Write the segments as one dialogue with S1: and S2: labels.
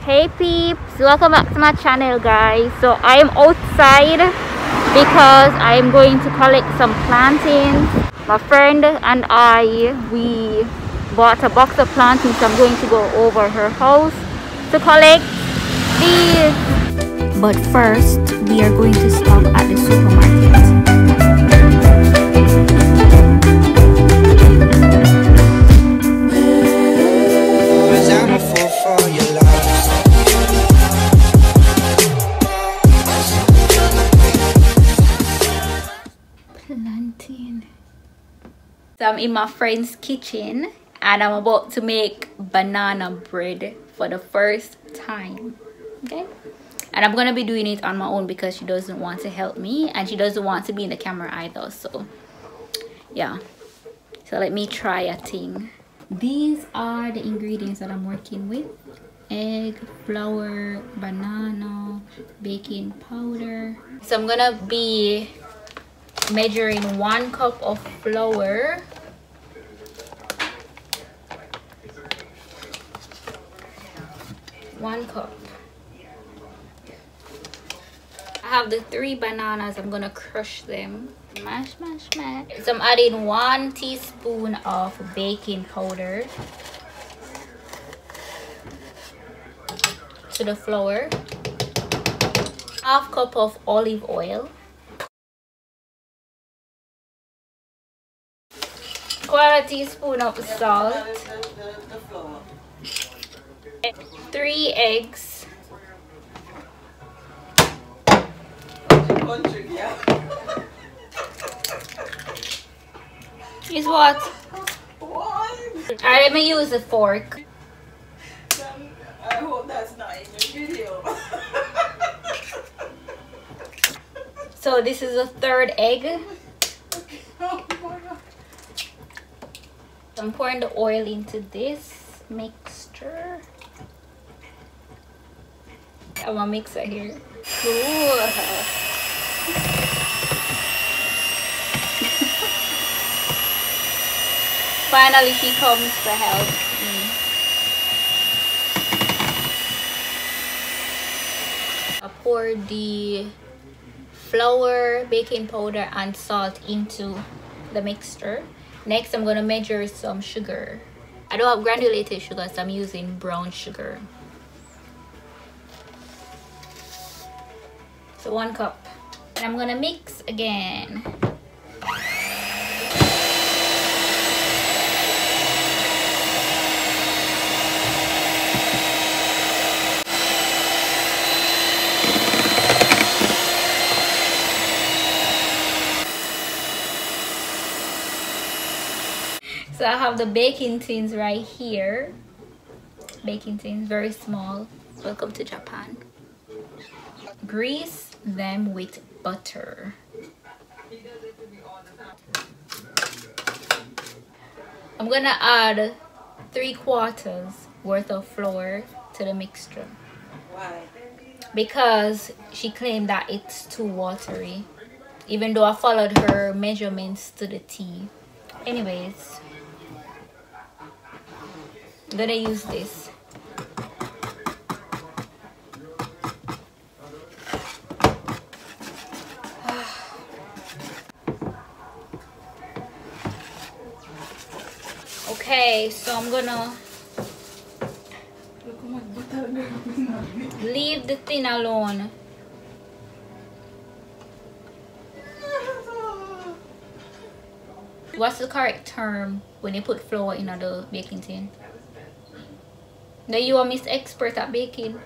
S1: Hey peeps, welcome back to my channel guys. So I am outside because I am going to collect some plantains. My friend and I, we bought a box of plantains. So I'm going to go over her house to collect these. But first we are going to stop at the supermarket. So I'm in my friend's kitchen and I'm about to make banana bread for the first time. Okay, and I'm gonna be doing it on my own because she doesn't want to help me and she doesn't want to be in the camera either. So yeah, so let me try a thing. These are the ingredients that I'm working with: egg, flour, banana, baking powder. So I'm gonna be measuring 1 cup of flour, 1 cup. I have the 3 bananas. I'm gonna crush them. Mash, mash, mash. So I'm adding 1 teaspoon of baking powder to the flour, 1/2 cup of olive oil, 1/4 teaspoon of salt, 3 eggs, is what? Alright, let me use a fork.
S2: I hope that's not in your video.
S1: So this is a 3rd egg.
S2: Oh my God.
S1: I'm pouring the oil into this mixture. I have my mixer here. Ooh. Finally she comes to help me. I pour the flour, baking powder and salt into the mixture. Next I'm gonna measure some sugar. I don't have granulated sugar, so I'm using brown sugar. So 1 cup. And I'm gonna mix again. So I have the baking tins right here. Baking tins, very small. Welcome to Japan. Grease them with butter. I'm gonna add 3/4 worth of flour to the mixture.
S2: Why?
S1: Because she claimed that it's too watery, even though I followed her measurements to the T. Anyways, I'm gonna use this. Okay, so I'm gonna leave the thin alone. What's the correct term when you put flour in the baking tin? Now you are Miss Expert at baking.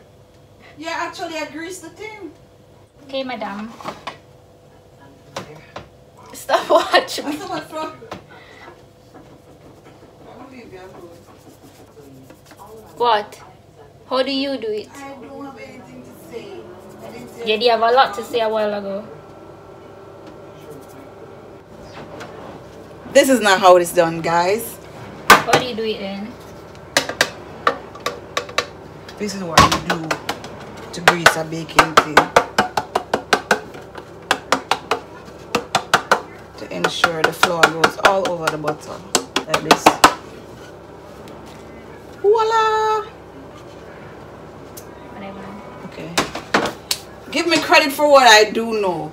S2: Yeah, actually I greased the tin.
S1: Okay, madam. Stop watching me. What? How do you do it?
S2: I don't have anything to say.
S1: Yeah, you have a lot to say a while ago.
S2: This is not how it's done, guys.
S1: How do you do it then?
S2: This is what you do to grease a baking tin. To ensure the flour goes all over the butter. Like this. Voila! Okay. Give me credit for what I do know.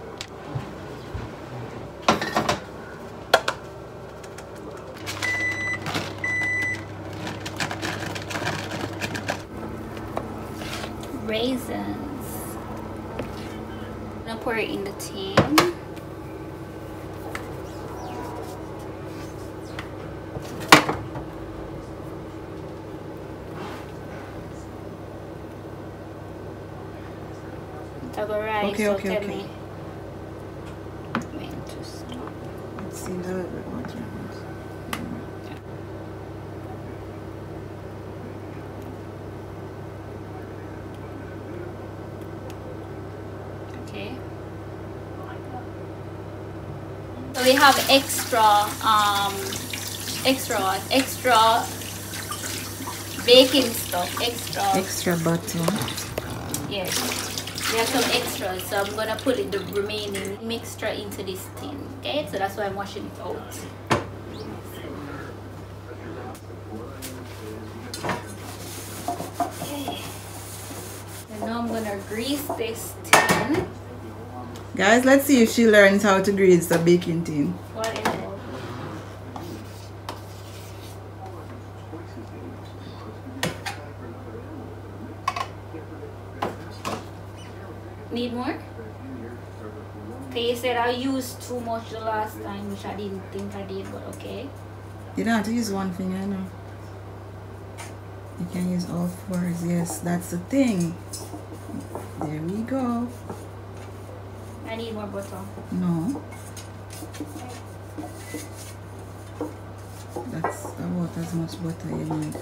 S1: Raisins. I'm gonna pour it in the tin. Right,
S2: okay,
S1: so
S2: okay,
S1: tell
S2: okay.
S1: me when to stop.
S2: Let's see the water.
S1: Okay. So we have extra baking stuff,
S2: Extra butter.
S1: yes. We have some extras, so I'm gonna put the remaining mixture into this tin. Okay, so that's why I'm washing it out. Okay. And now I'm gonna grease this tin.
S2: Guys, let's see if she learns how to grease the baking tin.
S1: What is it? Need more? Okay, you said I used too much the last time, which I didn't think I did, but okay.
S2: You don't have to use one finger, I know. You can use all fours. Yes, that's the thing. There we go.
S1: I need more butter.
S2: No. That's about as much butter you need.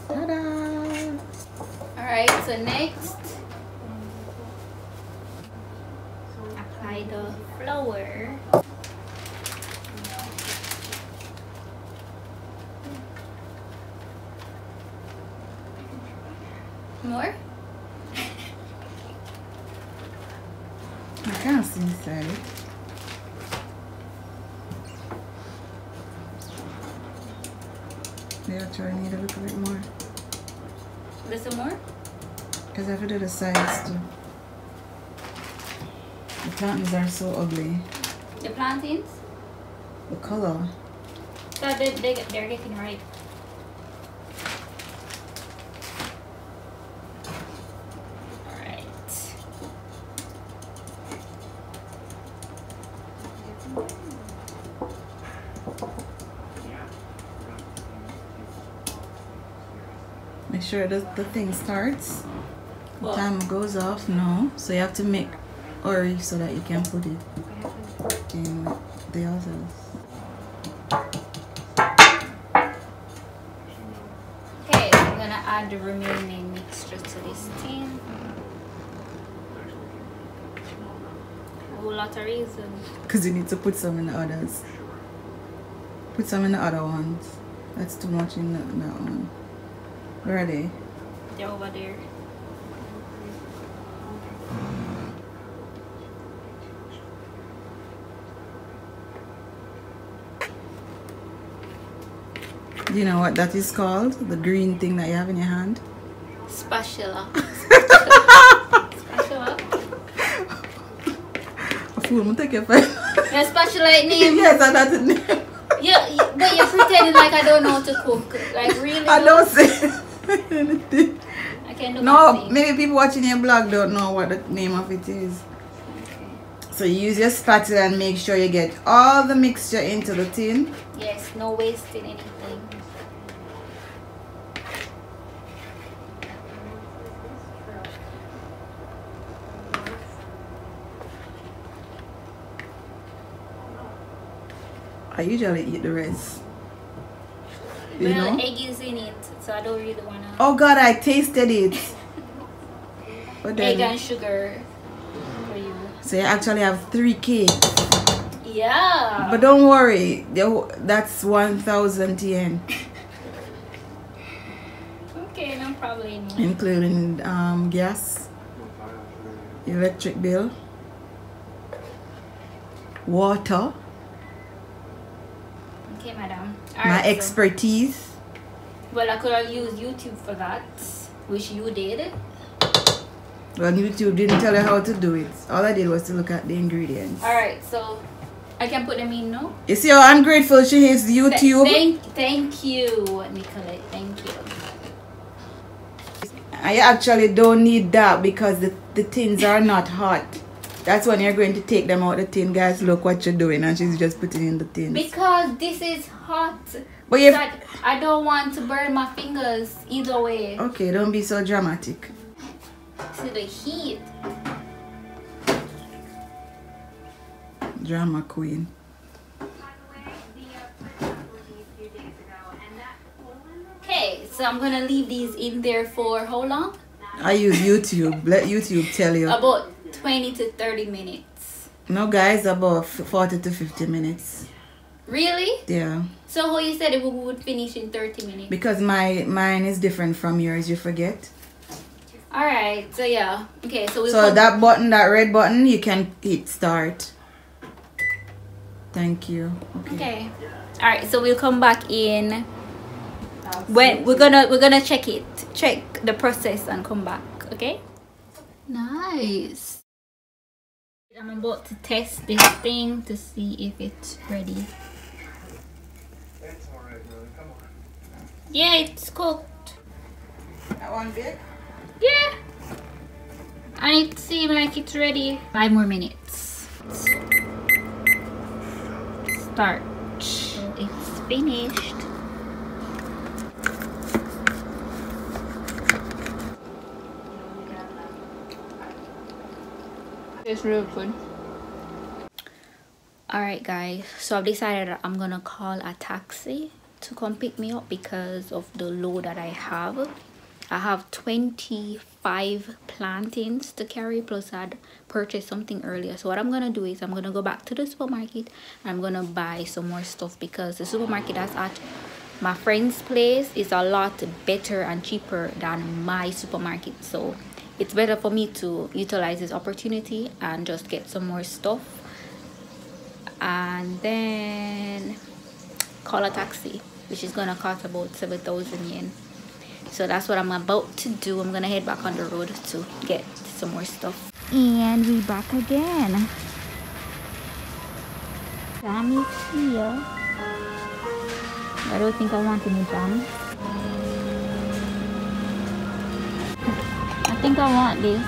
S2: Ta-da!
S1: Alright, so next, apply the flour. More?
S2: I can't see inside it. You actually need a little bit more.
S1: A little more?
S2: Because I have to do the sides too. The plantains are so ugly.
S1: The plantains?
S2: The color.
S1: So they're getting ripe. Alright.
S2: Make sure the thing starts. The
S1: What?
S2: time goes off, no. So you have to make hurry so that you can put it in with the others.
S1: Okay, so I'm gonna add the remaining mixture to this tin. A whole lot of raisins.
S2: Because you need to put some in the others. Put some in the other ones. That's too much in that one. Where are they?
S1: They're over there.
S2: Do you know what that is called? The green thing that you have in your hand?
S1: Spatula. Spatula?
S2: A fool, I'm take your phone.
S1: The spatula name?
S2: Yes, I that's the name.
S1: Yeah, but you're pretending like I don't know how to cook. Like really?
S2: I don't say anything.
S1: I can do
S2: No,
S1: nothing.
S2: maybe people watching your blog don't know what the name of it is.
S1: Okay.
S2: So you use your spatula and make sure you get all the mixture into the tin.
S1: Yes, no wasting anything.
S2: I usually eat the rest. You
S1: Well,
S2: know?
S1: egg is in it, so I don't really wanna.
S2: Oh God, I tasted it. But
S1: Egg
S2: then,
S1: and sugar for you.
S2: so you actually have 3 cakes.
S1: Yeah.
S2: But don't worry, that's 1,000 yen,
S1: Okay, no problem.
S2: including gas, electric bill, water,
S1: Okay, madam.
S2: my
S1: Alright, so-
S2: expertise.
S1: well, I could have used YouTube for that. which you did.
S2: Well, YouTube didn't tell you how to do it. All I did was to look at the ingredients.
S1: Alright, so I can put them in now.
S2: You see how ungrateful she is, YouTube?
S1: Thank you, Nicolette. Thank you.
S2: I actually don't need that because the tins are not hot. That's when you're going to take them out the tin. Guys, look what you're doing. And she's just putting in the tins.
S1: Because this is hot.
S2: But if
S1: I don't want to burn my fingers either way.
S2: Okay, don't be so dramatic.
S1: See the heat.
S2: Drama queen.
S1: Okay, so I'm gonna leave these in there for how long?
S2: I use YouTube. Let YouTube tell you.
S1: About 20 to 30 minutes.
S2: No, guys, about 40 to 50 minutes.
S1: Really?
S2: Yeah.
S1: So how you said it would finish in 30 minutes?
S2: Because mine is different from yours, you forget.
S1: Alright, so yeah. Okay, so
S2: that button, that red button, you can hit start. Thank you. Okay.
S1: Alright, so we'll come back in when we're gonna check the process and come back, okay? Nice. I'm about to test this thing to see if it's ready.
S3: It's alright, brother. Come on.
S1: Yeah, it's cooked.
S2: That one big?
S1: Yeah. And it seems like it's ready. 5 more minutes. Start. So it's finished. It's real good. Alright guys, so I've decided that I'm gonna call a taxi to come pick me up because of the load that I have. I have 25 plantains to carry, plus I'd purchased something earlier. So what I'm gonna do is I'm gonna go back to the supermarket and I'm gonna buy some more stuff because the supermarket that's at my friend's place is a lot better and cheaper than my supermarket. So it's better for me to utilize this opportunity and just get some more stuff and then call a taxi, which is gonna cost about 7,000 yen. So that's what I'm about to do. I'm gonna head back on the road to get some more stuff. And we back again. Jam is here. I don't think I want any jam. I think I want this.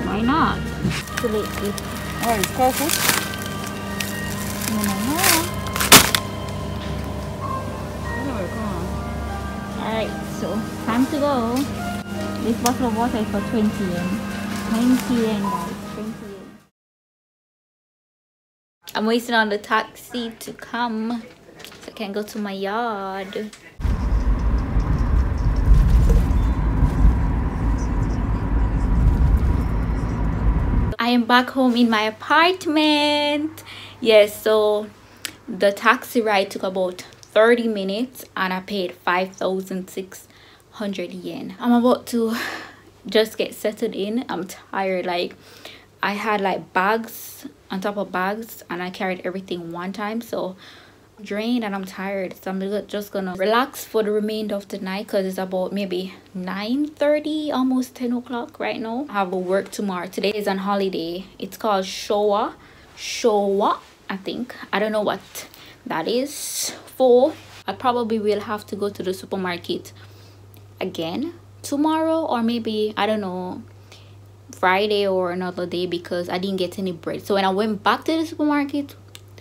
S1: Why not? Delete it.
S2: Oh, it's coffee?
S1: Alright, so time to go. This bottle of water is for 20 yen. 20 yen guys, 20 yen. I'm waiting on the taxi to come so I can go to my yard. I am back home in my apartment. Yes, so the taxi ride took about 30 minutes and I paid 5,600 yen. I'm about to just get settled in. I'm tired. Like, I had like bags on top of bags and I carried everything one time, so I'm drained and I'm tired. So I'm just gonna relax for the remainder of the night because it's about maybe 9:30, almost 10 o'clock right now. I have a work tomorrow. Today is on holiday. It's called Showa, I think. I don't know what that is for. I probably will have to go to the supermarket again tomorrow, or maybe, I don't know, Friday or another day, because I didn't get any bread. So when I went back to the supermarket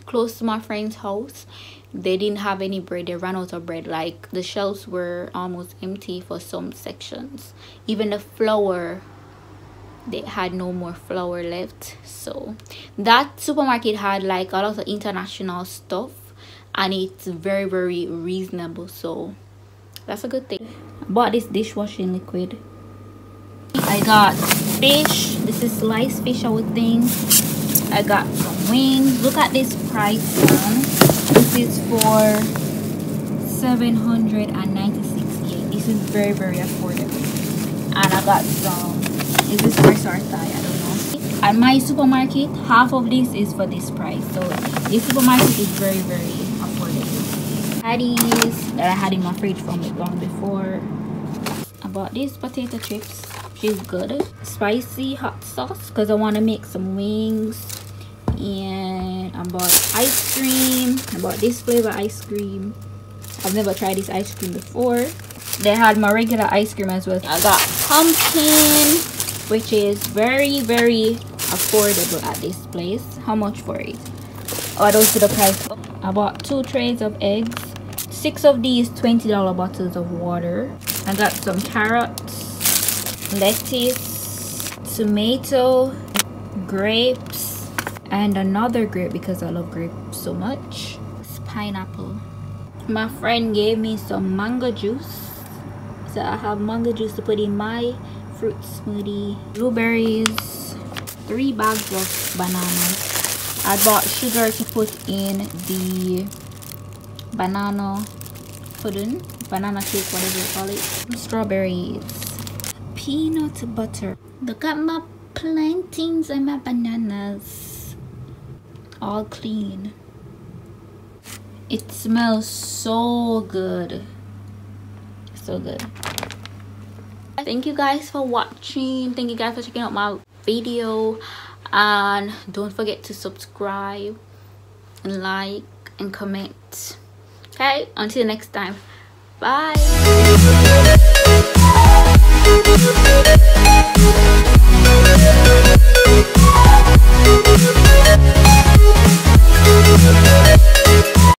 S1: close to my friend's house, they didn't have any bread. They ran out of bread. Like, the shelves were almost empty for some sections. Even the flour, they had no more flour left. So that supermarket had like a lot of international stuff and it's very, very reasonable, so that's a good thing. I bought this dishwashing liquid. I got fish. This is sliced fish, I would think. I got some wings. Look at this price one. This is for 796 yen. This is very, very affordable. And I got some, is this horse or thigh? I don't know. At my supermarket, half of this is for this price. So this supermarket is very, very affordable. I patties that I had in my fridge from long before. I bought these potato chips, which is good. Spicy hot sauce because I want to make some wings. And I bought ice cream. I bought this flavor ice cream. I've never tried this ice cream before. They had my regular ice cream as well. I got pumpkin, which is very affordable at this place. How much for it? Oh, those are the price. I bought 2 trays of eggs, 6 of these $20 bottles of water. I got some carrots, lettuce, tomato, grapes, and another grape because I love grapes so much. It's pineapple. My friend gave me some mango juice, so I have mango juice to put in my fruit smoothie. Blueberries, 3 bags of bananas. I bought sugar to put in the banana pudding, banana cake, whatever you call it. Strawberries, peanut butter. Look at my plantains and my bananas, all clean. It smells so good, so good. Thank you guys for watching. Thank you guys for checking out my video, and don't forget to subscribe and like and comment. Okay, until next time, bye.